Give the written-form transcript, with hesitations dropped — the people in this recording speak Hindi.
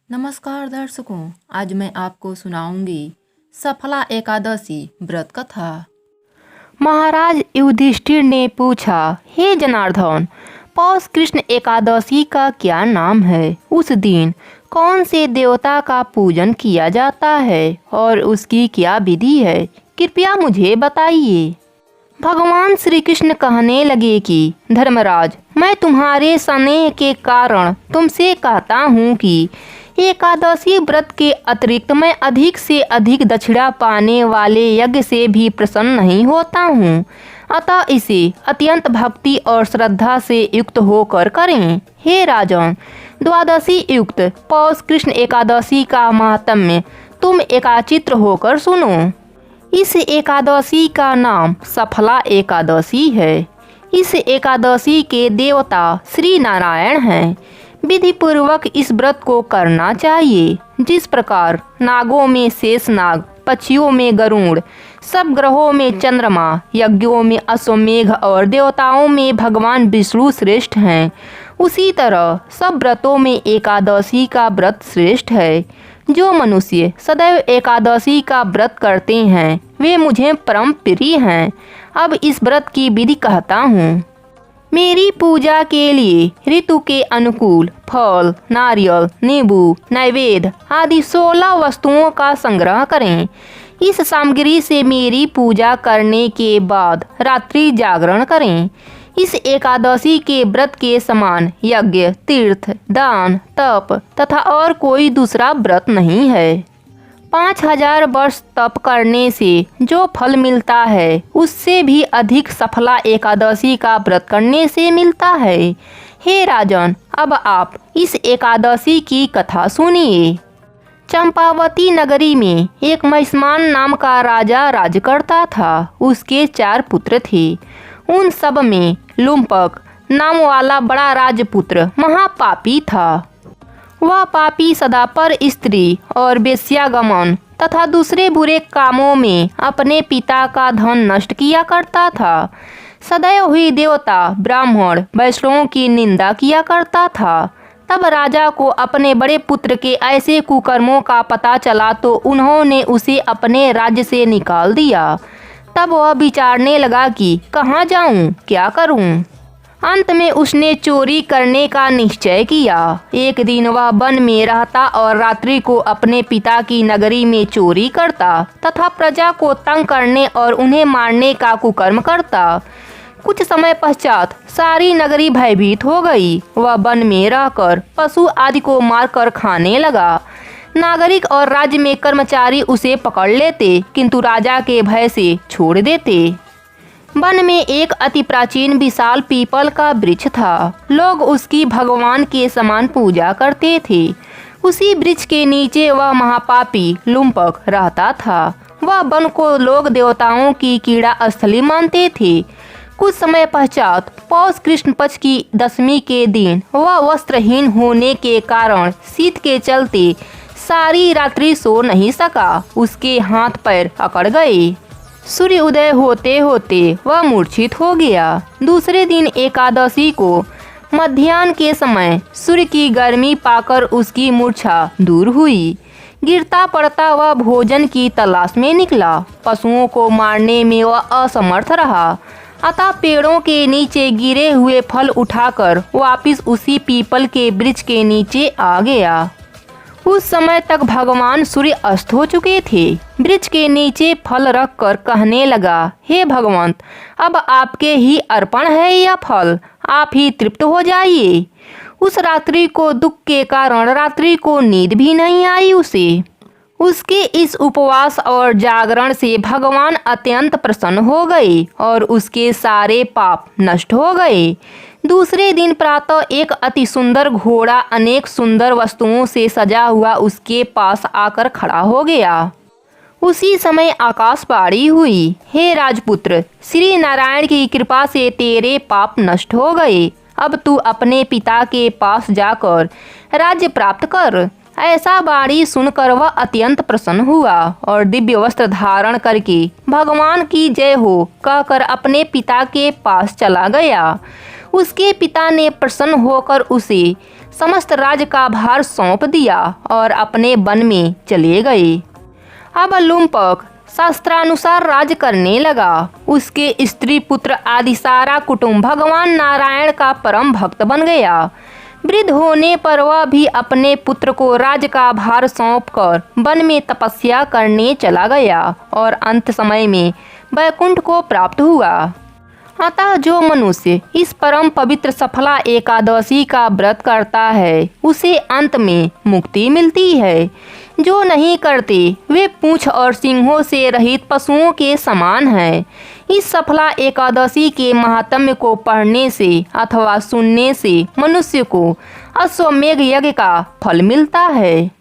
नमस्कार दर्शकों, आज मैं आपको सुनाऊंगी सफला एकादशी व्रत कथा। महाराज युधिष्ठिर ने पूछा, हे जनार्दन, पौष कृष्ण एकादशी का क्या नाम है? उस दिन कौन से देवता का पूजन किया जाता है और उसकी क्या विधि है? कृपया मुझे बताइए। भगवान श्री कृष्ण कहने लगे कि धर्मराज, मैं तुम्हारे स्नेह के कारण तुमसे कहता हूँ कि एकादशी व्रत के अतिरिक्त मैं अधिक से अधिक दक्षिणा पाने वाले यज्ञ से भी प्रसन्न नहीं होता हूँ। अतः इसे अत्यंत भक्ति और श्रद्धा से युक्त होकर करें। हे राजन, द्वादशी युक्त पौष कृष्ण एकादशी का महात्म्य तुम एकाचित्र होकर सुनो। इस एकादशी का नाम सफला एकादशी है। इस एकादशी के देवता श्री नारायण हैं। विधि पूर्वक इस व्रत को करना चाहिए। जिस प्रकार नागों में शेष नाग, पक्षियों में गरुड़, सब ग्रहों में चंद्रमा, यज्ञों में अश्वमेघ और देवताओं में भगवान विष्णु श्रेष्ठ हैं, उसी तरह सब व्रतों में एकादशी का व्रत श्रेष्ठ है। जो मनुष्य सदैव एकादशी का व्रत करते हैं वे मुझे परम प्रिय हैं। अब इस व्रत की विधि कहता हूँ। मेरी पूजा के लिए ऋतु के अनुकूल फल, नारियल, नींबू, नैवेद्य आदि 16 वस्तुओं का संग्रह करें। इस सामग्री से मेरी पूजा करने के बाद रात्रि जागरण करें। इस एकादशी के व्रत के समान यज्ञ, तीर्थ, दान, तप तथा और कोई दूसरा व्रत नहीं है। 5000 वर्ष तप करने से जो फल मिलता है उससे भी अधिक सफला एकादशी का व्रत करने से मिलता है। हे राजन, अब आप इस एकादशी की कथा सुनिए। चंपावती नगरी में एक महिष्मान नाम का राजा राज करता था। उसके 4 पुत्र थे। उन सब में लुम्पक नाम वाला बड़ा राजपुत्र महापापी था। वह पापी सदा पर स्त्री और वेश्यागमन तथा दूसरे बुरे कामों में अपने पिता का धन नष्ट किया करता था। सदैव ही देवता, ब्राह्मण, वैष्णवों की निंदा किया करता था। तब राजा को अपने बड़े पुत्र के ऐसे कुकर्मों का पता चला तो उन्होंने उसे अपने राज्य से निकाल दिया। तब वह विचारने लगा कि कहाँ जाऊँ, क्या करूँ। अंत में उसने चोरी करने का निश्चय किया। एक दिन वह वन में रहता और रात्रि को अपने पिता की नगरी में चोरी करता तथा प्रजा को तंग करने और उन्हें मारने का कुकर्म करता। कुछ समय पश्चात सारी नगरी भयभीत हो गई। वह वन में रहकर पशु आदि को मारकर खाने लगा। नागरिक और राज्य में कर्मचारी उसे पकड़ लेते किंतु राजा के भय से छोड़ देते। वन में एक अति प्राचीन विशाल पीपल का वृक्ष था। लोग उसकी भगवान के समान पूजा करते थे। उसी वृक्ष के नीचे वह महापापी लुम्पक रहता था। वह वन को लोग देवताओं की कीड़ा स्थली मानते थे। कुछ समय पश्चात पौष कृष्ण पक्ष की दशमी के दिन वह वस्त्रहीन होने के कारण शीत के चलते सारी रात्रि सो नहीं सका। उसके हाथ पैर अकड़ गए। सूर्य उदय होते होते वह मूर्छित हो गया। दूसरे दिन एकादशी को मध्याह्न के समय सूर्य की गर्मी पाकर उसकी मूर्छा दूर हुई। गिरता पड़ता वह भोजन की तलाश में निकला। पशुओं को मारने में वह असमर्थ रहा। अतः पेड़ों के नीचे गिरे हुए फल उठाकर वापिस उसी पीपल के वृक्ष के नीचे आ गया। उस समय तक भगवान सूर्य अस्त हो चुके थे। वृक्ष के नीचे फल रखकर कहने लगा, हे भगवंत, अब आपके ही अर्पण है यह फल, आप ही तृप्त हो जाइए। उस रात्रि को दुख के कारण रात्रि को नींद भी नहीं आई उसे। उसके इस उपवास और जागरण से भगवान अत्यंत प्रसन्न हो गए और उसके सारे पाप नष्ट हो गए। दूसरे दिन प्रातः एक अति सुंदर घोड़ा अनेक सुंदर वस्तुओं से सजा हुआ उसके पास आकर खड़ा हो गया। उसी समय आकाशवाणी हुई, हे राजपुत्र, श्री नारायण की कृपा से तेरे पाप नष्ट हो गए। अब तू अपने पिता के पास जाकर राज्य प्राप्त कर। ऐसा वाणी सुनकर वह अत्यंत प्रसन्न हुआ और दिव्य वस्त्र धारण करके भगवान की जय हो कहकर अपने पिता के पास चला गया। उसके पिता ने प्रसन्न होकर उसे समस्त राज्य का भार सौंप दिया और अपने वन में चले गए। अब लुम्पक शास्त्रानुसार राज्य करने लगा। उसके स्त्री पुत्र आदि सारा कुटुंब भगवान नारायण का परम भक्त बन गया। वृद्ध होने पर वह भी अपने पुत्र को राज्य का भार सौंपकर वन में तपस्या करने चला गया और अंत समय में वैकुंठ को प्राप्त हुआ। अतः जो मनुष्य इस परम पवित्र सफला एकादशी का व्रत करता है उसे अंत में मुक्ति मिलती है। जो नहीं करते वे पूंछ और सींगों से रहित पशुओं के समान हैं। इस सफला एकादशी के महात्म्य को पढ़ने से अथवा सुनने से मनुष्य को अश्वमेध यज्ञ का फल मिलता है।